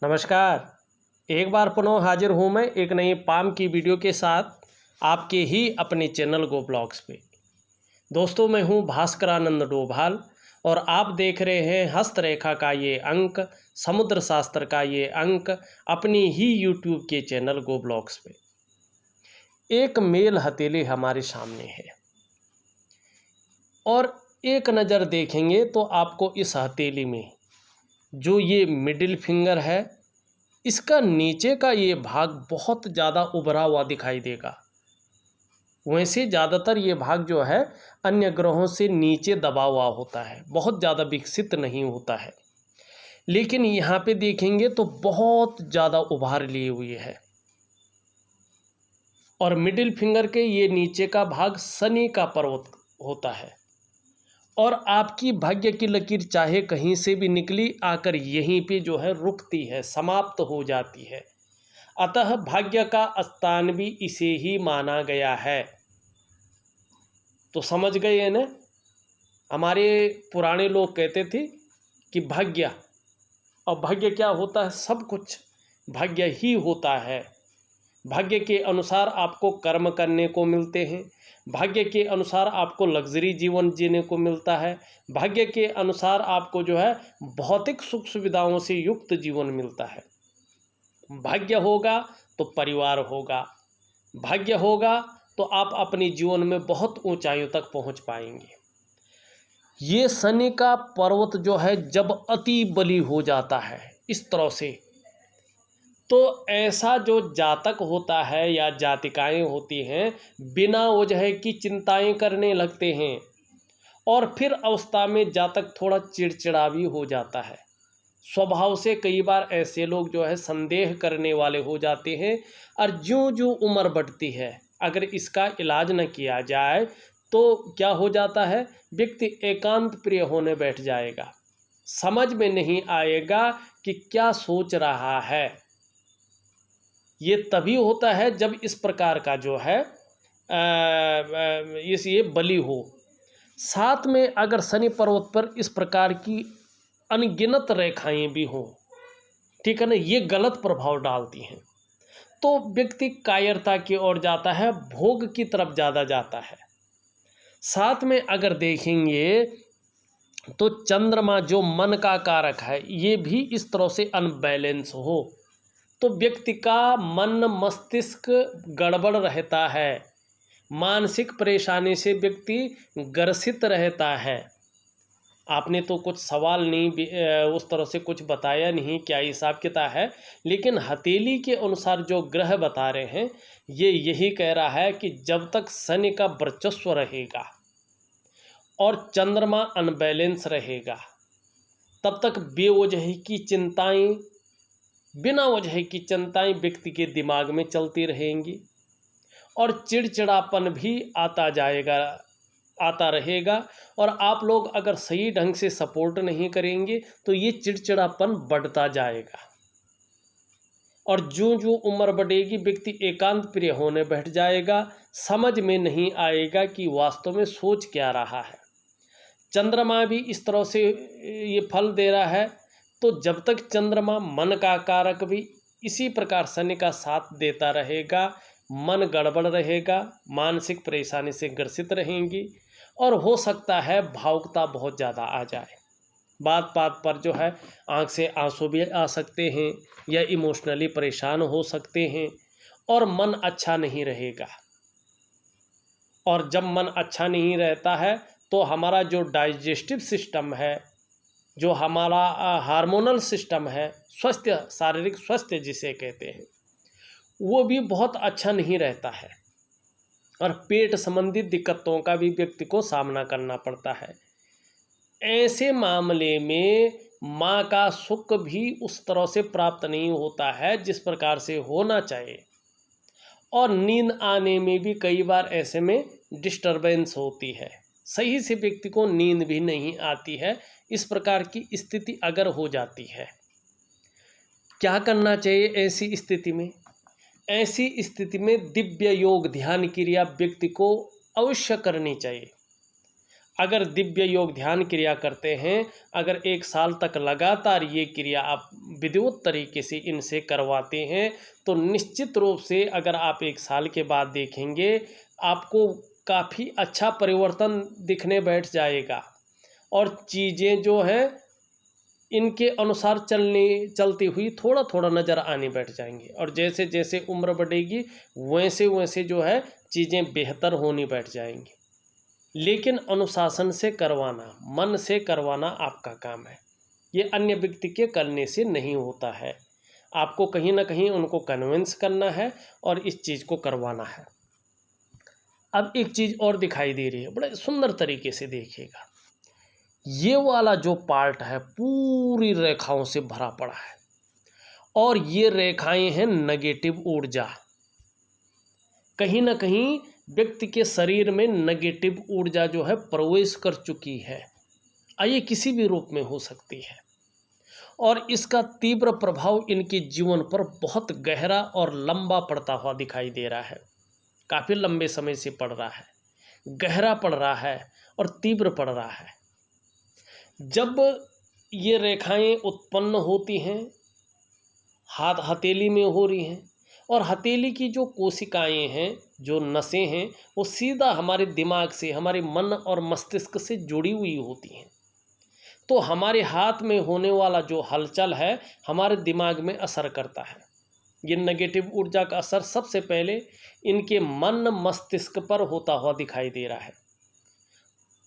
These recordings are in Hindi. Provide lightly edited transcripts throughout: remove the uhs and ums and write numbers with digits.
नमस्कार। एक बार पुनः हाजिर हूँ मैं एक नई पाम की वीडियो के साथ आपके ही अपने चैनल गो ब्लॉग्स पे। दोस्तों, मैं हूँ भास्करानंद डोभाल और आप देख रहे हैं हस्तरेखा का ये अंक, समुद्र शास्त्र का ये अंक अपनी ही यूट्यूब के चैनल गो ब्लॉग्स पे। एक मेल हथेली हमारे सामने है और एक नज़र देखेंगे तो आपको इस हथेली में जो ये मिडिल फिंगर है, इसका नीचे का ये भाग बहुत ज़्यादा उभरा हुआ दिखाई देगा। वैसे ज़्यादातर ये भाग जो है अन्य ग्रहों से नीचे दबा हुआ होता है, बहुत ज़्यादा विकसित नहीं होता है। लेकिन यहाँ पे देखेंगे तो बहुत ज़्यादा उभार लिए हुए है और मिडिल फिंगर के ये नीचे का भाग शनि का पर्वत होता है और आपकी भाग्य की लकीर चाहे कहीं से भी निकली आकर यहीं पे जो है रुकती है, समाप्त हो जाती है। अतः भाग्य का स्थान भी इसे ही माना गया है। तो समझ गए ना, हमारे पुराने लोग कहते थे कि भाग्य, और भाग्य क्या होता है? सब कुछ भाग्य ही होता है। भाग्य के अनुसार आपको कर्म करने को मिलते हैं, भाग्य के अनुसार आपको लग्जरी जीवन जीने को मिलता है, भाग्य के अनुसार आपको जो है भौतिक सुख सुविधाओं से युक्त जीवन मिलता है। भाग्य होगा तो परिवार होगा, भाग्य होगा तो आप अपने जीवन में बहुत ऊंचाइयों तक पहुंच पाएंगे। ये शनि का पर्वत जो है जब अति बली हो जाता है इस तरह से, तो ऐसा जो जातक होता है या जातिकाएं होती हैं, बिना वजह की चिंताएं करने लगते हैं और फिर अवस्था में जातक थोड़ा चिड़चिड़ा भी हो जाता है। स्वभाव से कई बार ऐसे लोग जो है संदेह करने वाले हो जाते हैं और ज्यों ज्यों उम्र बढ़ती है, अगर इसका इलाज न किया जाए तो क्या हो जाता है, व्यक्ति एकांत प्रिय होने बैठ जाएगा, समझ में नहीं आएगा कि क्या सोच रहा है। ये तभी होता है जब इस प्रकार का जो है ये बलि हो। साथ में अगर शनि पर्वत पर इस प्रकार की अनगिनत रेखाएं भी हों, ठीक है ना, ये गलत प्रभाव डालती हैं, तो व्यक्ति कायरता की ओर जाता है, भोग की तरफ ज़्यादा जाता है। साथ में अगर देखेंगे तो चंद्रमा जो मन का कारक है, ये भी इस तरह से अनबैलेंस हो तो व्यक्ति का मन मस्तिष्क गड़बड़ रहता है, मानसिक परेशानी से व्यक्ति ग्रसित रहता है। आपने तो कुछ सवाल नहीं उस तरह से कुछ बताया नहीं क्या हिसाब किताब है, लेकिन हथेली के अनुसार जो ग्रह बता रहे हैं ये यही कह रहा है कि जब तक शनि का वर्चस्व रहेगा और चंद्रमा अनबैलेंस रहेगा, तब तक बेवजह की चिंताएं, बिना वजह की चिंताएं व्यक्ति के दिमाग में चलती रहेंगी और चिड़चिड़ापन भी आता रहेगा और आप लोग अगर सही ढंग से सपोर्ट नहीं करेंगे तो ये चिड़चिड़ापन बढ़ता जाएगा और जो जो उम्र बढ़ेगी व्यक्ति एकांत प्रिय होने बैठ जाएगा, समझ में नहीं आएगा कि वास्तव में सोच क्या रहा है। चंद्रमा भी इस तरह से ये फल दे रहा है, तो जब तक चंद्रमा मन का कारक भी इसी प्रकार शनि का साथ देता रहेगा, मन गड़बड़ रहेगा, मानसिक परेशानी से ग्रसित रहेंगी और हो सकता है भावुकता बहुत ज़्यादा आ जाए, बात बात पर जो है आंख से आंसू भी आ सकते हैं या इमोशनली परेशान हो सकते हैं और मन अच्छा नहीं रहेगा। और जब मन अच्छा नहीं रहता है तो हमारा जो डाइजेस्टिव सिस्टम है, जो हमारा हार्मोनल सिस्टम है, स्वास्थ्य, शारीरिक स्वास्थ्य जिसे कहते हैं, वो भी बहुत अच्छा नहीं रहता है और पेट संबंधित दिक्कतों का भी व्यक्ति को सामना करना पड़ता है। ऐसे मामले में माँ का सुख भी उस तरह से प्राप्त नहीं होता है जिस प्रकार से होना चाहिए और नींद आने में भी कई बार ऐसे में डिस्टरबेंस होती है, सही से व्यक्ति को नींद भी नहीं आती है। इस प्रकार की स्थिति अगर हो जाती है, क्या करना चाहिए ऐसी स्थिति में? ऐसी स्थिति में दिव्य योग ध्यान क्रिया व्यक्ति को अवश्य करनी चाहिए। अगर दिव्य योग ध्यान क्रिया करते हैं, अगर 1 साल तक लगातार ये क्रिया आप विधिवत तरीके से इनसे करवाते हैं तो निश्चित रूप से अगर आप 1 साल के बाद देखेंगे आपको काफ़ी अच्छा परिवर्तन दिखने बैठ जाएगा और चीज़ें जो हैं इनके अनुसार चलती हुई थोड़ा थोड़ा नज़र आने बैठ जाएंगी और जैसे जैसे उम्र बढ़ेगी वैसे वैसे जो है चीज़ें बेहतर होनी बैठ जाएंगी। लेकिन अनुशासन से करवाना, मन से करवाना आपका काम है। ये अन्य व्यक्ति के करने से नहीं होता है। आपको कहीं ना कहीं उनको कन्विंस करना है और इस चीज़ को करवाना है। अब एक चीज़ और दिखाई दे रही है, बड़े सुंदर तरीके से देखिएगा। ये वाला जो पार्ट है पूरी रेखाओं से भरा पड़ा है और ये रेखाएं हैं नेगेटिव ऊर्जा। कहीं ना कहीं व्यक्ति के शरीर में नेगेटिव ऊर्जा जो है प्रवेश कर चुकी है। ये किसी भी रूप में हो सकती है और इसका तीव्र प्रभाव इनके जीवन पर बहुत गहरा और लंबा पड़ता हुआ दिखाई दे रहा है। काफ़ी लंबे समय से पड़ रहा है, गहरा पड़ रहा है और तीव्र पड़ रहा है। जब ये रेखाएं उत्पन्न होती हैं, हाथ हथेली में हो रही हैं और हथेली की जो कोशिकाएं हैं, जो नसें हैं, वो सीधा हमारे दिमाग से, हमारे मन और मस्तिष्क से जुड़ी हुई होती हैं। तो हमारे हाथ में होने वाला जो हलचल है हमारे दिमाग में असर करता है। ये नेगेटिव ऊर्जा का असर सबसे पहले इनके मन मस्तिष्क पर होता हुआ दिखाई दे रहा है।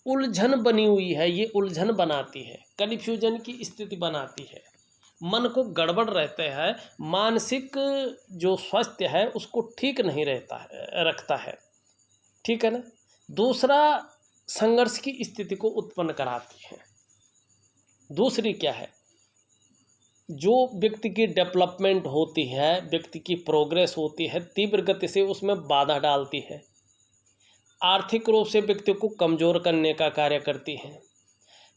उलझन बनी हुई है, ये उलझन बनाती है, कन्फ्यूजन की स्थिति बनाती है, मन को गड़बड़ रहता है, मानसिक जो स्वास्थ्य है उसको ठीक नहीं रखता है। ठीक है ना। दूसरा, संघर्ष की स्थिति को उत्पन्न कराती है। दूसरी क्या है, जो व्यक्ति की डेवलपमेंट होती है, व्यक्ति की प्रोग्रेस होती है, तीव्र गति से उसमें बाधा डालती है। आर्थिक रूप से व्यक्ति को कमज़ोर करने का कार्य करती है।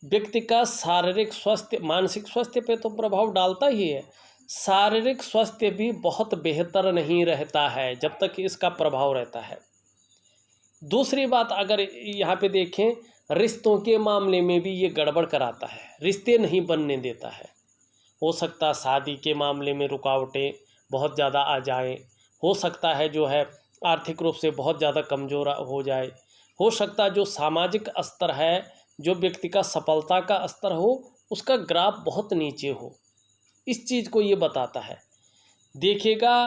व्यक्ति का शारीरिक स्वास्थ्य, मानसिक स्वास्थ्य पे तो प्रभाव डालता ही है, शारीरिक स्वास्थ्य भी बहुत बेहतर नहीं रहता है जब तक इसका प्रभाव रहता है। दूसरी बात, अगर यहाँ पे देखें, रिश्तों के मामले में भी ये गड़बड़ कराता है, रिश्ते नहीं बनने देता है। हो सकता है शादी के मामले में रुकावटें बहुत ज़्यादा आ जाएं, हो सकता है जो है आर्थिक रूप से बहुत ज़्यादा कमज़ोर हो जाए, हो सकता है जो सामाजिक स्तर है, जो व्यक्ति का सफलता का स्तर हो, उसका ग्राफ बहुत नीचे हो। इस चीज़ को ये बताता है। देखिएगा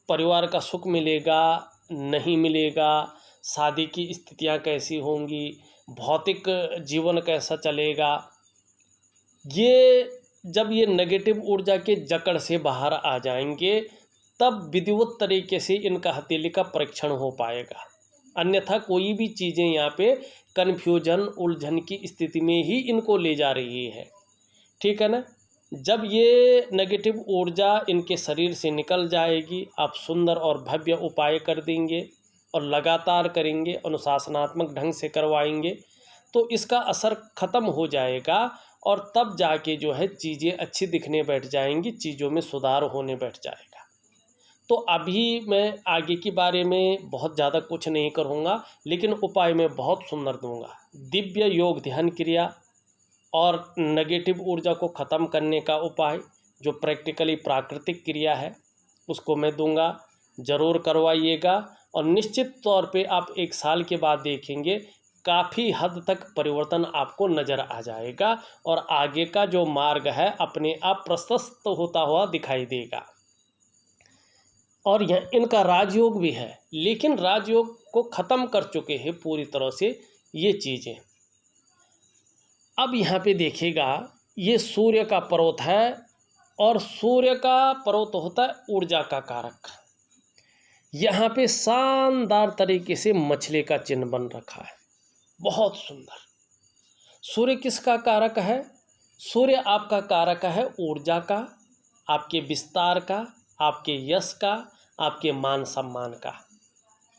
परिवार का सुख मिलेगा नहीं मिलेगा, शादी की स्थितियां कैसी होंगी, भौतिक जीवन कैसा चलेगा, ये जब ये नेगेटिव ऊर्जा के जकड़ से बाहर आ जाएंगे तब विधिवत तरीके से इनका हथेली का परीक्षण हो पाएगा। अन्यथा कोई भी चीज़ें यहाँ पे कन्फ्यूजन, उलझन की स्थिति में ही इनको ले जा रही है। ठीक है ना। जब ये नेगेटिव ऊर्जा इनके शरीर से निकल जाएगी, आप सुंदर और भव्य उपाय कर देंगे और लगातार करेंगे, अनुशासनात्मक ढंग से करवाएंगे तो इसका असर ख़त्म हो जाएगा और तब जाके जो है चीज़ें अच्छी दिखने बैठ जाएंगी, चीज़ों में सुधार होने बैठ जाएगा। तो अभी मैं आगे के बारे में बहुत ज़्यादा कुछ नहीं करूँगा, लेकिन उपाय मैं बहुत सुंदर दूंगा। दिव्य योग ध्यान क्रिया और नेगेटिव ऊर्जा को ख़त्म करने का उपाय जो प्रैक्टिकली प्राकृतिक क्रिया है उसको मैं दूंगा, ज़रूर करवाइएगा और निश्चित तौर पे आप 1 साल के बाद देखेंगे काफ़ी हद तक परिवर्तन आपको नज़र आ जाएगा और आगे का जो मार्ग है अपने आप प्रशस्त होता हुआ दिखाई देगा। और यह इनका राजयोग भी है, लेकिन राजयोग को ख़त्म कर चुके हैं पूरी तरह से ये चीज़ें। अब यहाँ पे देखिएगा, ये सूर्य का पर्वत है और सूर्य का पर्वत होता है ऊर्जा का कारक। यहाँ पे शानदार तरीके से मछली का चिन्ह बन रखा है, बहुत सुंदर। सूर्य किसका कारक है? सूर्य आपका कारक है ऊर्जा का, आपके विस्तार का, आपके यश का, आपके मान सम्मान का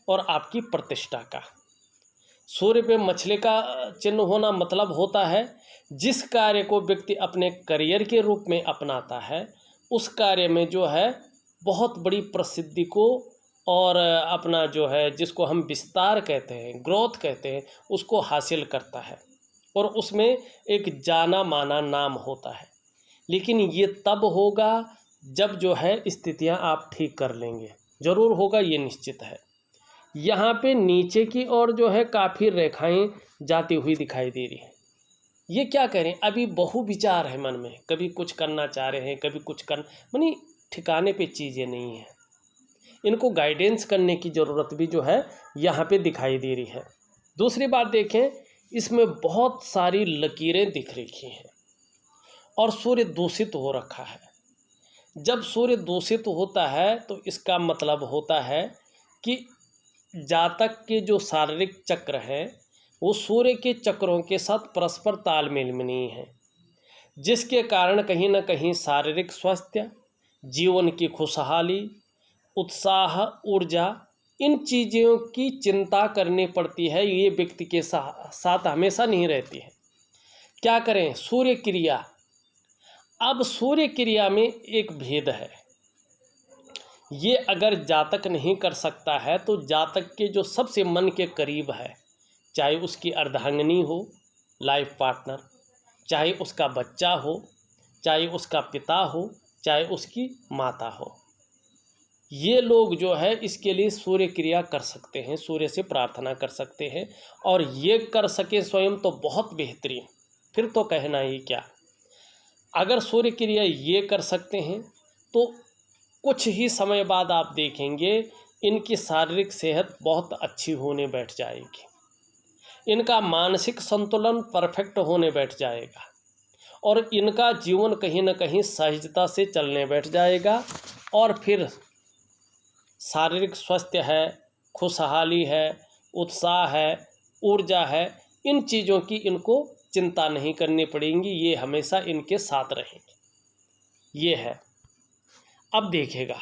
और आपकी प्रतिष्ठा का। सूर्य पे मछली का चिन्ह होना मतलब होता है जिस कार्य को व्यक्ति अपने करियर के रूप में अपनाता है उस कार्य में जो है बहुत बड़ी प्रसिद्धि को और अपना जो है जिसको हम विस्तार कहते हैं, ग्रोथ कहते हैं, उसको हासिल करता है और उसमें एक जाना माना नाम होता है। लेकिन ये तब होगा जब जो है स्थितियां आप ठीक कर लेंगे, ज़रूर होगा, ये निश्चित है। यहाँ पे नीचे की ओर जो है काफ़ी रेखाएं जाती हुई दिखाई दे रही हैं। ये क्या करें, अभी बहु विचार है मन में, कभी कुछ करना चाह रहे हैं, कभी कुछ कर, मानी ठिकाने पे चीज़ें नहीं हैं। इनको गाइडेंस करने की ज़रूरत भी जो है यहाँ पे दिखाई दे रही है। दूसरी बात देखें, इसमें बहुत सारी लकीरें दिख रही हैं और सूर्य दूषित हो रखा है। जब सूर्य दूषित होता है तो इसका मतलब होता है कि जातक के जो शारीरिक चक्र हैं वो सूर्य के चक्रों के साथ परस्पर तालमेल में नहीं है, जिसके कारण कहीं ना कहीं शारीरिक स्वास्थ्य, जीवन की खुशहाली, उत्साह, ऊर्जा, इन चीज़ों की चिंता करनी पड़ती है। ये व्यक्ति के साथ हमेशा नहीं रहती है। क्या करें, सूर्य क्रिया। अब सूर्य क्रिया में एक भेद है, ये अगर जातक नहीं कर सकता है तो जातक के जो सबसे मन के करीब है, चाहे उसकी अर्धांगिनी हो, लाइफ पार्टनर, चाहे उसका बच्चा हो, चाहे उसका पिता हो, चाहे उसकी माता हो, ये लोग जो है इसके लिए सूर्य क्रिया कर सकते हैं, सूर्य से प्रार्थना कर सकते हैं। और ये कर सके स्वयं तो बहुत बेहतरीन, फिर तो कहना ही क्या। अगर सूर्य क्रिया ये कर सकते हैं तो कुछ ही समय बाद आप देखेंगे इनकी शारीरिक सेहत बहुत अच्छी होने बैठ जाएगी, इनका मानसिक संतुलन परफेक्ट होने बैठ जाएगा और इनका जीवन कहीं ना कहीं सहजता से चलने बैठ जाएगा। और फिर शारीरिक स्वास्थ्य है, खुशहाली है, उत्साह है, ऊर्जा है, इन चीज़ों की इनको चिंता नहीं करनी पड़ेंगी, ये हमेशा इनके साथ रहेंगी। ये है। अब देखिएगा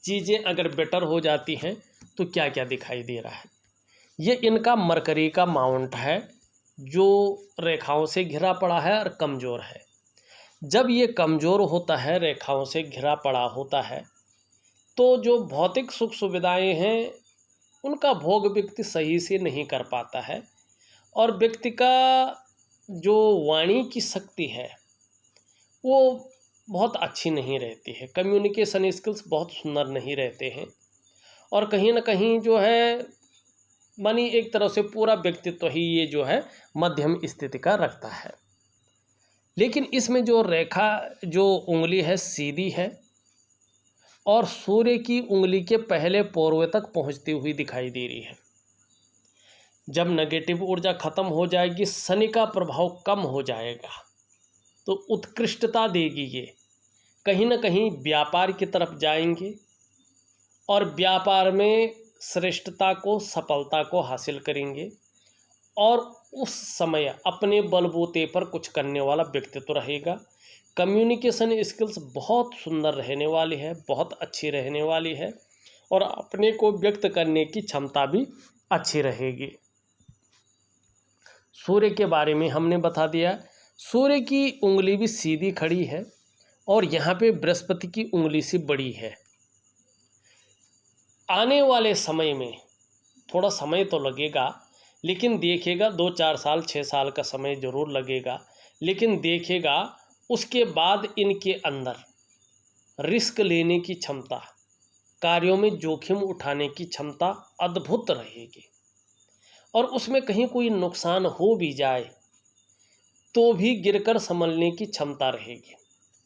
चीज़ें अगर बेटर हो जाती हैं तो क्या क्या दिखाई दे रहा है। ये इनका मरकरी का माउंट है जो रेखाओं से घिरा पड़ा है और कमज़ोर है। जब ये कमज़ोर होता है, रेखाओं से घिरा पड़ा होता है, तो जो भौतिक सुख सुविधाएं हैं उनका भोग व्यक्ति सही से नहीं कर पाता है और व्यक्ति का जो वाणी की शक्ति है वो बहुत अच्छी नहीं रहती है, कम्युनिकेशन स्किल्स बहुत सुंदर नहीं रहते हैं और कहीं ना कहीं जो है मानी एक तरह से पूरा व्यक्तित्व ही ये जो है मध्यम स्थिति का रखता है। लेकिन इसमें जो रेखा, जो उंगली है सीधी है और सूर्य की उंगली के पहले पोरवे तक पहुंचती हुई दिखाई दे रही है। जब नेगेटिव ऊर्जा खत्म हो जाएगी, शनि का प्रभाव कम हो जाएगा तो उत्कृष्टता देगी, ये कहीं ना कहीं व्यापार की तरफ जाएंगे और व्यापार में श्रेष्ठता को, सफलता को हासिल करेंगे और उस समय अपने बलबूते पर कुछ करने वाला व्यक्तित्व रहेगा। कम्युनिकेशन स्किल्स बहुत सुंदर रहने वाली है, बहुत अच्छी रहने वाली है और अपने को व्यक्त करने की क्षमता भी अच्छी रहेगी। सूर्य के बारे में हमने बता दिया। सूर्य की उंगली भी सीधी खड़ी है और यहाँ पे बृहस्पति की उंगली से बड़ी है। आने वाले समय में थोड़ा समय तो लगेगा, लेकिन देखिएगा 2-4 साल 6 साल का समय ज़रूर लगेगा, लेकिन देखिएगा उसके बाद इनके अंदर रिस्क लेने की क्षमता, कार्यों में जोखिम उठाने की क्षमता अद्भुत रहेगी और उसमें कहीं कोई नुकसान हो भी जाए तो भी गिरकर संभलने की क्षमता रहेगी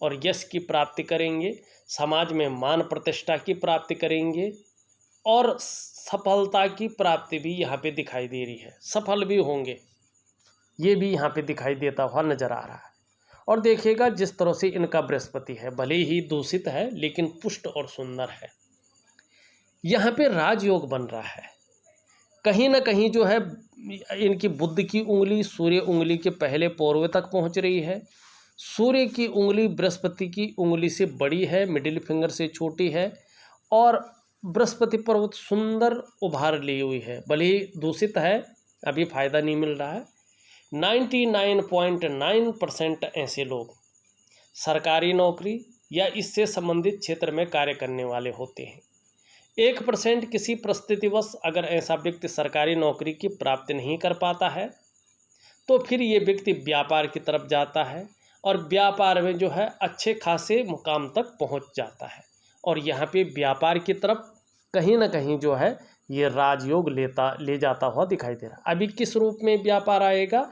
और यश की प्राप्ति करेंगे, समाज में मान प्रतिष्ठा की प्राप्ति करेंगे और सफलता की प्राप्ति भी यहाँ पे दिखाई दे रही है, सफल भी होंगे, ये भी यहाँ पे दिखाई देता हुआ नजर आ रहा है। और देखिएगा जिस तरह से इनका बृहस्पति है, भले ही दूषित है लेकिन पुष्ट और सुंदर है। यहाँ पे राजयोग बन रहा है, कहीं ना कहीं जो है इनकी बुध की उंगली सूर्य उंगली के पहले पोरवे तक पहुँच रही है। सूर्य की उंगली बृहस्पति की उंगली से बड़ी है, मिडिल फिंगर से छोटी है और बृहस्पति पर्वत सुंदर उभार ली हुई है, भले ही दूषित है, अभी फ़ायदा नहीं मिल रहा है। 99.9% ऐसे लोग सरकारी नौकरी या इससे संबंधित क्षेत्र में कार्य करने वाले होते हैं। 1% किसी परिस्थितिवश अगर ऐसा व्यक्ति सरकारी नौकरी की प्राप्ति नहीं कर पाता है तो फिर ये व्यक्ति व्यापार की तरफ जाता है और व्यापार में जो है अच्छे खासे मुकाम तक पहुंच जाता है। और यहाँ पे व्यापार की तरफ कहीं ना कहीं जो है ये राजयोग ले जाता हुआ दिखाई दे रहा है। अभी किस रूप में व्यापार आएगा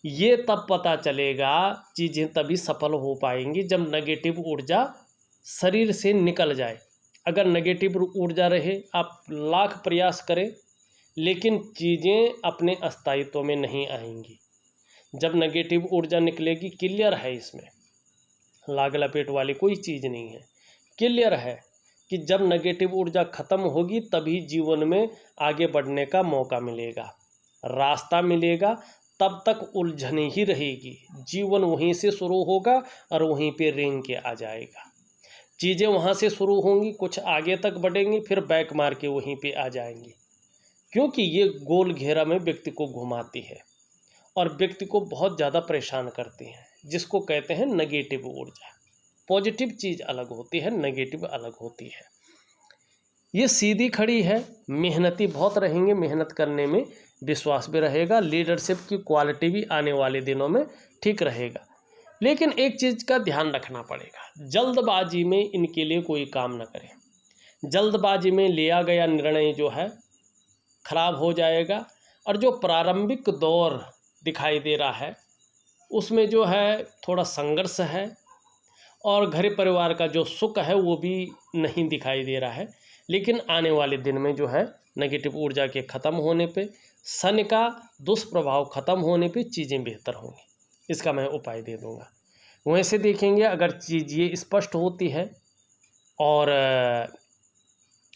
ये तब पता चलेगा, चीज़ें तभी सफल हो पाएंगी जब नेगेटिव ऊर्जा शरीर से निकल जाए। अगर नेगेटिव ऊर्जा रहे आप लाख प्रयास करें लेकिन चीज़ें अपने अस्थायित्व में नहीं आएंगी। जब नेगेटिव ऊर्जा निकलेगी, क्लियर है इसमें लाग लपेट वाली कोई चीज़ नहीं है, क्लियर है कि जब नेगेटिव ऊर्जा ख़त्म होगी तभी जीवन में आगे बढ़ने का मौका मिलेगा, रास्ता मिलेगा। तब तक उलझन ही रहेगी, जीवन वहीं से शुरू होगा और वहीं पे रेंग के आ जाएगा। चीज़ें वहाँ से शुरू होंगी, कुछ आगे तक बढ़ेंगी, फिर बैक मार के वहीं पे आ जाएंगी, क्योंकि ये गोल घेरा में व्यक्ति को घुमाती है और व्यक्ति को बहुत ज़्यादा परेशान करती हैं, जिसको कहते हैं नेगेटिव ऊर्जा। पॉजिटिव चीज़ अलग होती है, नेगेटिव अलग होती है। ये सीधी खड़ी है, मेहनती बहुत रहेंगे, मेहनत करने में विश्वास भी रहेगा, लीडरशिप की क्वालिटी भी आने वाले दिनों में ठीक रहेगा। लेकिन एक चीज़ का ध्यान रखना पड़ेगा, जल्दबाजी में इनके लिए कोई काम न करें। जल्दबाजी में लिया गया निर्णय जो है खराब हो जाएगा। और जो प्रारंभिक दौर दिखाई दे रहा है उसमें जो है थोड़ा संघर्ष है और घर परिवार का जो सुख है वो भी नहीं दिखाई दे रहा है। लेकिन आने वाले दिन में जो है नेगेटिव ऊर्जा के ख़त्म होने पे, शनि का दुष्प्रभाव ख़त्म होने पे चीज़ें बेहतर होंगी। इसका मैं उपाय दे दूंगा। वैसे देखेंगे अगर चीज़ ये स्पष्ट होती है और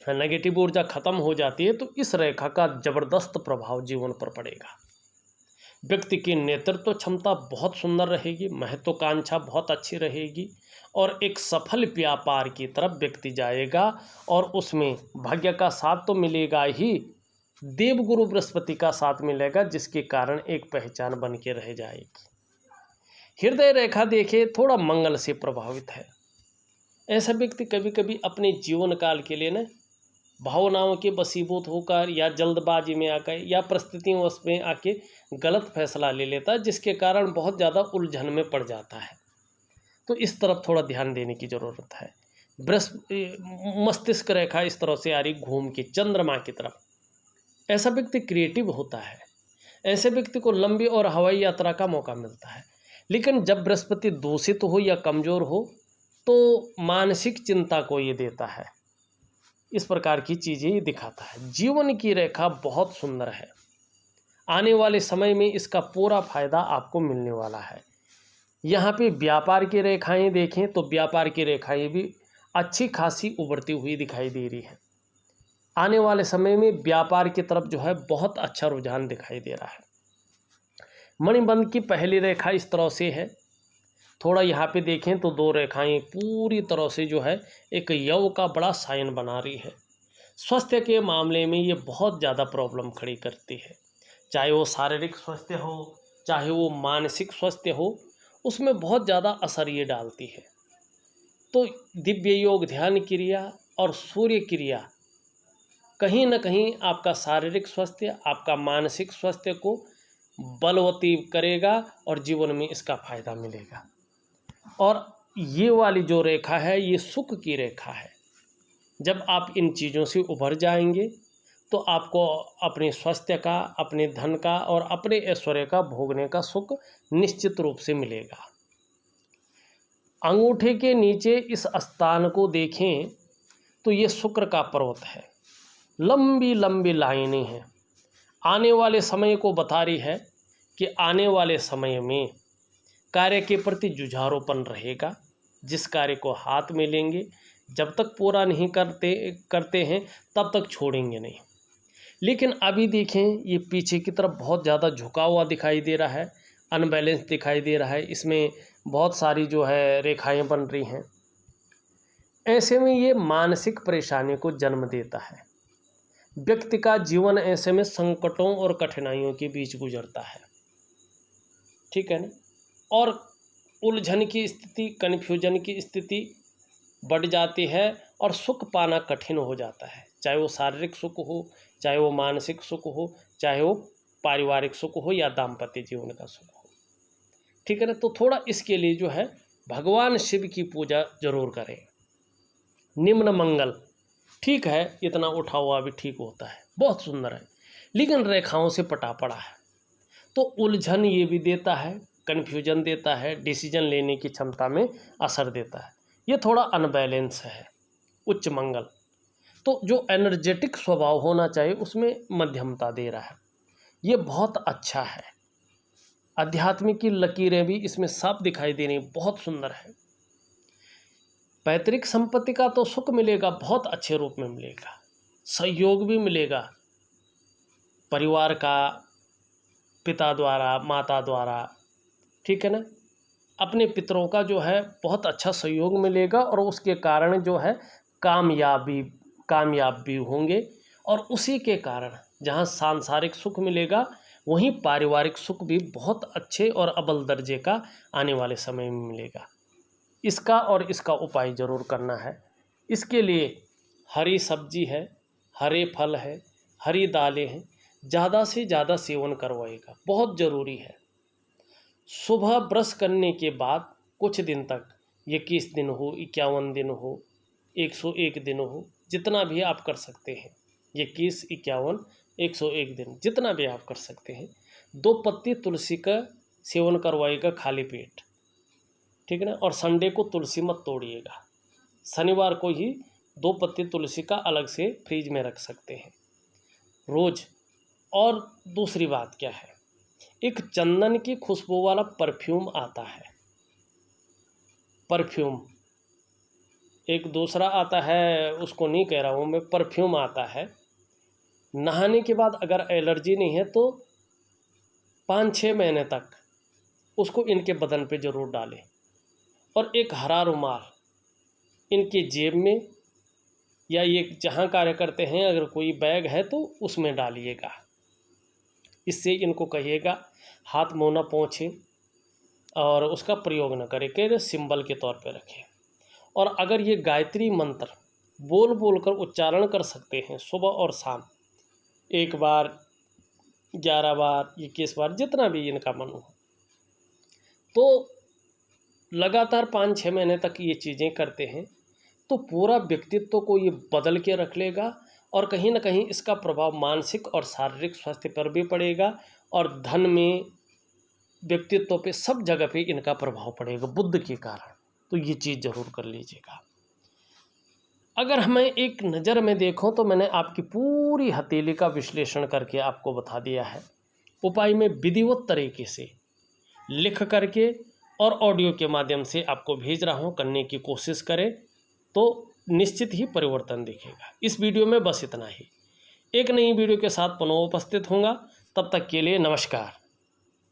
नेगेटिव ऊर्जा ख़त्म हो जाती है तो इस रेखा का ज़बरदस्त प्रभाव जीवन पर पड़ेगा। व्यक्ति की नेतृत्व क्षमता बहुत सुंदर रहेगी, महत्वाकांक्षा बहुत अच्छी रहेगी और एक सफल व्यापार की तरफ व्यक्ति जाएगा। और उसमें भाग्य का साथ तो मिलेगा ही, देवगुरु बृहस्पति का साथ मिलेगा, जिसके कारण एक पहचान बन के रह जाएगी। हृदय रेखा देखिए थोड़ा मंगल से प्रभावित है। ऐसा व्यक्ति कभी कभी अपने जीवन काल के लिए न भावनाओं के वशीभूत होकर या जल्दबाजी में आकर या परिस्थितियों में आके गलत फैसला ले लेता है, जिसके कारण बहुत ज़्यादा उलझन में पड़ जाता है। तो इस तरफ थोड़ा ध्यान देने की ज़रूरत है। मस्तिष्क रेखा इस तरह से आ रही घूम के चंद्रमा की तरफ। ऐसा व्यक्ति क्रिएटिव होता है, ऐसे व्यक्ति को लंबी और हवाई यात्रा का मौका मिलता है। लेकिन जब बृहस्पति दूषित हो या कमज़ोर हो तो मानसिक चिंता को ये देता है, इस प्रकार की चीज़ें ये दिखाता है। जीवन की रेखा बहुत सुंदर है, आने वाले समय में इसका पूरा फायदा आपको मिलने वाला है। यहाँ पे व्यापार की रेखाएं देखें तो व्यापार की रेखाएं भी अच्छी खासी उभरती हुई दिखाई दे रही है। आने वाले समय में व्यापार की तरफ जो है बहुत अच्छा रुझान दिखाई दे रहा है। मणिबंध की पहली रेखा इस तरह से है, थोड़ा यहाँ पे देखें तो दो रेखाएं पूरी तरह से जो है एक यव का बड़ा साइन बना रही है। स्वास्थ्य के मामले में ये बहुत ज़्यादा प्रॉब्लम खड़ी करती है, चाहे वो शारीरिक स्वास्थ्य हो चाहे वो मानसिक स्वास्थ्य हो, उसमें बहुत ज़्यादा असर ये डालती है। तो दिव्य योग, ध्यान क्रिया और सूर्य क्रिया कहीं ना कहीं आपका शारीरिक स्वास्थ्य, आपका मानसिक स्वास्थ्य को बलवती करेगा और जीवन में इसका फायदा मिलेगा। और ये वाली जो रेखा है ये सुख की रेखा है। जब आप इन चीज़ों से उभर जाएंगे तो आपको अपने स्वास्थ्य का, अपने धन का और अपने ऐश्वर्य का भोगने का सुख निश्चित रूप से मिलेगा। अंगूठे के नीचे इस स्थान को देखें तो ये शुक्र का पर्वत है, लंबी लंबी लाइनें हैं। आने वाले समय को बता रही है कि आने वाले समय में कार्य के प्रति जुझारूपन रहेगा। जिस कार्य को हाथ में लेंगे जब तक पूरा नहीं करते हैं तब तक छोड़ेंगे नहीं। लेकिन अभी देखें ये पीछे की तरफ बहुत ज़्यादा झुका हुआ दिखाई दे रहा है, अनबैलेंस दिखाई दे रहा है, इसमें बहुत सारी जो है रेखाएं बन रही हैं। ऐसे में ये मानसिक परेशानी को जन्म देता है। व्यक्ति का जीवन ऐसे में संकटों और कठिनाइयों के बीच गुजरता है, ठीक है ना। और उलझन की स्थिति, कन्फ्यूजन की स्थिति बढ़ जाती है और सुख पाना कठिन हो जाता है, चाहे वो शारीरिक सुख हो, चाहे वो मानसिक सुख हो, चाहे वो पारिवारिक सुख हो या दाम्पत्य जीवन का सुख हो। ठीक है ना। तो थोड़ा इसके लिए जो है भगवान शिव की पूजा जरूर करें। निम्न मंगल, ठीक है, इतना उठा हुआ भी ठीक होता है, बहुत सुंदर है, लेकिन रेखाओं से पटा पड़ा है तो उलझन ये भी देता है, कन्फ्यूजन देता है, डिसीजन लेने की क्षमता में असर देता है। ये थोड़ा अनबैलेंस है। उच्च मंगल तो जो एनर्जेटिक स्वभाव होना चाहिए उसमें मध्यमता दे रहा है, ये बहुत अच्छा है। आध्यात्मिक की लकीरें भी इसमें साफ दिखाई दे रही, बहुत सुंदर है। पैतृक संपत्ति का तो सुख मिलेगा, बहुत अच्छे रूप में मिलेगा, सहयोग भी मिलेगा परिवार का, पिता द्वारा, माता द्वारा, ठीक है ना। अपने पितरों का जो है बहुत अच्छा सहयोग मिलेगा और उसके कारण जो है कामयाब भी होंगे। और उसी के कारण जहाँ सांसारिक सुख मिलेगा वहीं पारिवारिक सुख भी बहुत अच्छे और अव्वल दर्जे का आने वाले समय में मिलेगा। इसका उपाय ज़रूर करना है। इसके लिए हरी सब्जी है, हरे फल है, हरी दालें हैं, ज़्यादा से ज़्यादा सेवन करवाएगा, बहुत ज़रूरी है। सुबह ब्रश करने के बाद कुछ दिन तक, 21 दिन हो, 51 दिन हो, 101 दिन हो, जितना भी आप कर सकते हैं, 21, 51, 101 दिन, जितना भी आप कर सकते हैं, 2 पत्ती तुलसी का सेवन करवाइएगा खाली पेट, ठीक है ना। और संडे को तुलसी मत तोड़िएगा, शनिवार को ही 2 पत्ती तुलसी का अलग से फ्रिज में रख सकते हैं रोज़। और दूसरी बात क्या है, एक चंदन की खुशबू वाला परफ्यूम आता है, परफ्यूम एक दूसरा आता है, उसको नहीं कह रहा हूँ मैं, परफ्यूम आता है। नहाने के बाद अगर एलर्जी नहीं है तो 5-6 महीने तक उसको इनके बदन पे ज़रूर डालें। और एक हरा रुमाल इनके जेब में या ये जहाँ कार्य करते हैं अगर कोई बैग है तो उसमें डालिएगा। इससे इनको कहिएगा हाथ मुँह न पोंछें और उसका प्रयोग न करें, के सिंबल के तौर पे रखें। और अगर ये गायत्री मंत्र बोल बोल कर उच्चारण कर सकते हैं सुबह और शाम, 1 बार, 11 बार, 21 बार, जितना भी इनका मन हो, तो लगातार 5-6 महीने तक ये चीज़ें करते हैं तो पूरा व्यक्तित्व को ये बदल के रख लेगा। और कहीं ना कहीं इसका प्रभाव मानसिक और शारीरिक स्वास्थ्य पर भी पड़ेगा और धन में, व्यक्तित्व पे, सब जगह पे इनका प्रभाव पड़ेगा बुद्ध के कारण। तो ये चीज़ ज़रूर कर लीजिएगा। अगर हमें एक नज़र में देखो तो मैंने आपकी पूरी हथेली का विश्लेषण करके आपको बता दिया है। उपाय में विधिवत तरीके से लिख करके और ऑडियो के माध्यम से आपको भेज रहा हूँ, करने की कोशिश करें तो निश्चित ही परिवर्तन दिखेगा। इस वीडियो में बस इतना ही। एक नई वीडियो के साथ पुनः उपस्थित होऊंगा, तब तक के लिए नमस्कार।